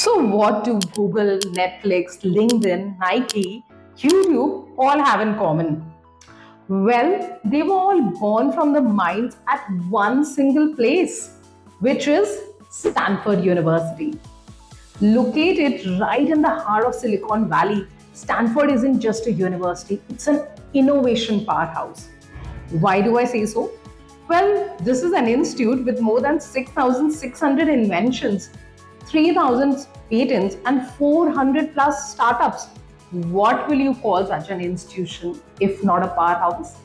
So, what do Google, Netflix, LinkedIn, Nike, YouTube all have in common? Well, they were all born from the minds at one single place, which is Stanford University. Located right in the heart of Silicon Valley, Stanford isn't just a university, it's an innovation powerhouse. Why do I say so? Well, this is an institute with more than 6,600 inventions, 3,000 patents, and 400 plus startups. What will you call such an institution if not a powerhouse?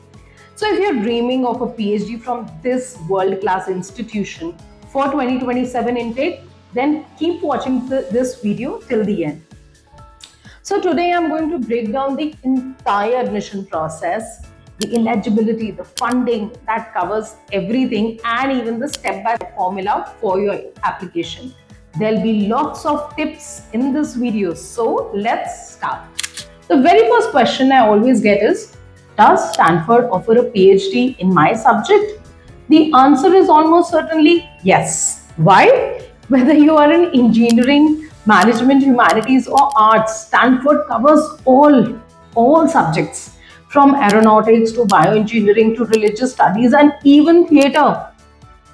So, if you're dreaming of a PhD from this world class institution for 2027 intake, then keep watching this video till the end. So today I'm going to break down the entire admission process, the eligibility, the funding that covers everything, and even the step-by-step formula for your application. There'll be lots of tips in this video. So let's start. The very first question I always get is, does Stanford offer a PhD in my subject? The answer is almost certainly yes. Why? Whether you are in engineering, management, humanities, or arts, Stanford covers all subjects from aeronautics to bioengineering to religious studies and even theatre.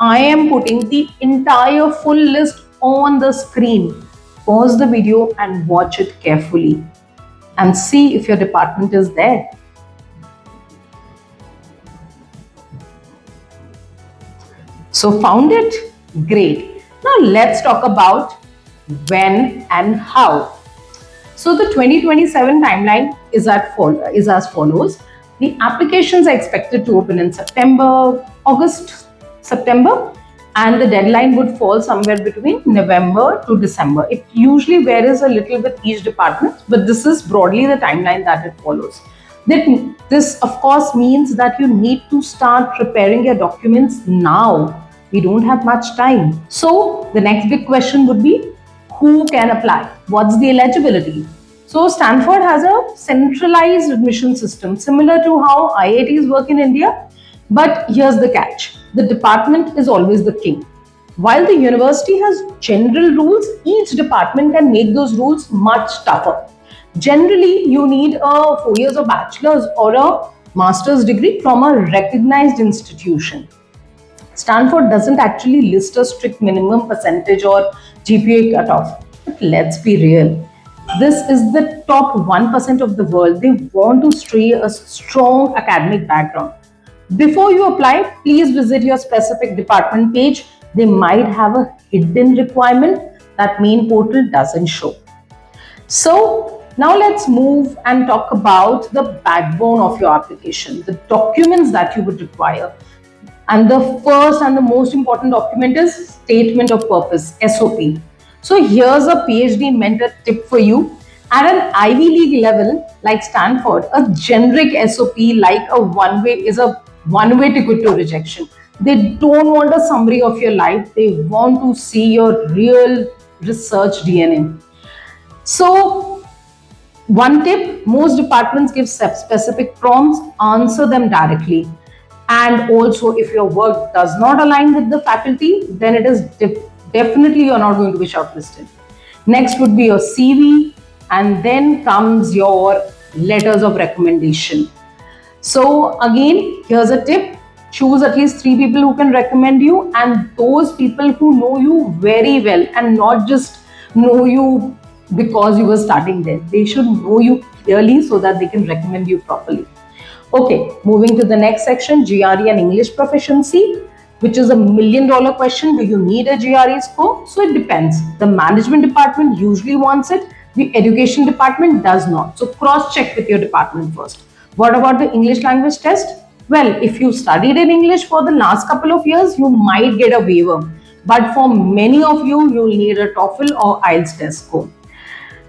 I am putting the entire full list on the screen. Pause the video and watch it carefully and see if your department is there. So found it? Great. Now let's talk about when and how. So the 2027 timeline is as follows. The applications are expected to open in September, and the deadline would fall somewhere between November to December. It usually varies a little with each department, but this is broadly the timeline that it follows. This of course means that you need to start preparing your documents now. We don't have much time. So the next big question would be, who can apply? What's the eligibility? So Stanford has a centralized admission system similar to how IITs work in India. But here's the catch. The department is always the king. While the university has general rules, each department can make those rules much tougher. Generally, you need a 4 years of bachelor's or a master's degree from a recognized institution. Stanford doesn't actually list a strict minimum percentage or GPA cutoff. But let's be real. This is the top 1% of the world. They want to stray a strong academic background. Before you apply, please visit your specific department page. They might have a hidden requirement that main portal doesn't show. So now let's move and talk about the backbone of your application, the documents that you would require. And the first and the most important document is Statement of Purpose, SOP. So here's a PhD mentor tip for you. At an Ivy League level like Stanford, a generic SOP like a one-way ticket to rejection. They don't want a summary of your life. They want to see your real research DNA. So one tip, most departments give specific prompts, answer them directly. And also, if your work does not align with the faculty, then it is definitely you're not going to be shortlisted. Next would be your CV, and then comes your letters of recommendation. So again, here's a tip. Choose at least 3 people who can recommend you, and those people who know you very well and not just know you because you were starting there. They should know you clearly so that they can recommend you properly. Okay, moving to the next section, GRE and English proficiency, which is $1 million question. Do you need a GRE score? So it depends. The management department usually wants it. The education department does not. So cross-check with your department first. What about the English language test? Well, if you studied in English for the last couple of years, you might get a waiver. But for many of you, you'll need a TOEFL or IELTS test score.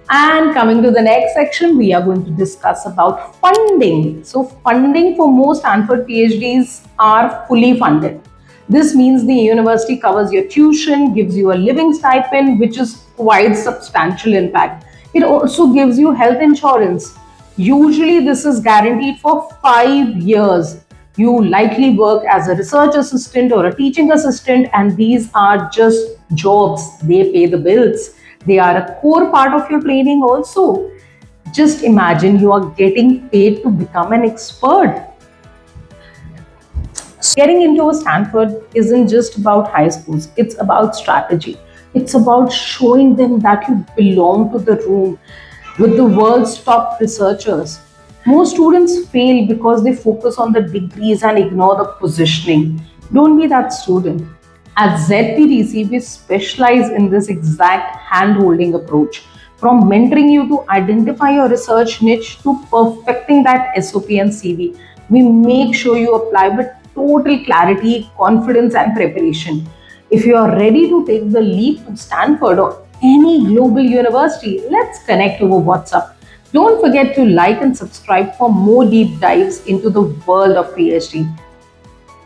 And coming to the next section, we are going to discuss about funding. So funding for most Stanford PhDs are fully funded. This means the university covers your tuition, gives you a living stipend, which is quite substantial in fact. It also gives you health insurance. Usually this is guaranteed for 5 years. You likely work as a research assistant or a teaching assistant, and these are just jobs. They pay the bills. They are a core part of your training also. Just imagine you are getting paid to become an expert. Getting into a Stanford isn't just about high schools, it's about strategy. It's about showing them that you belong to the room with the world's top researchers. Most students fail because they focus on the degrees and ignore the positioning. Don't be that student. At ZPDC, we specialize in this exact hand holding approach. From mentoring you to identify your research niche to perfecting that SOP and CV, we make sure you apply with total clarity, confidence, and preparation. If you are ready to take the leap to Stanford or any global university, let's connect over WhatsApp. Don't forget to like and subscribe for more deep dives into the world of PhD.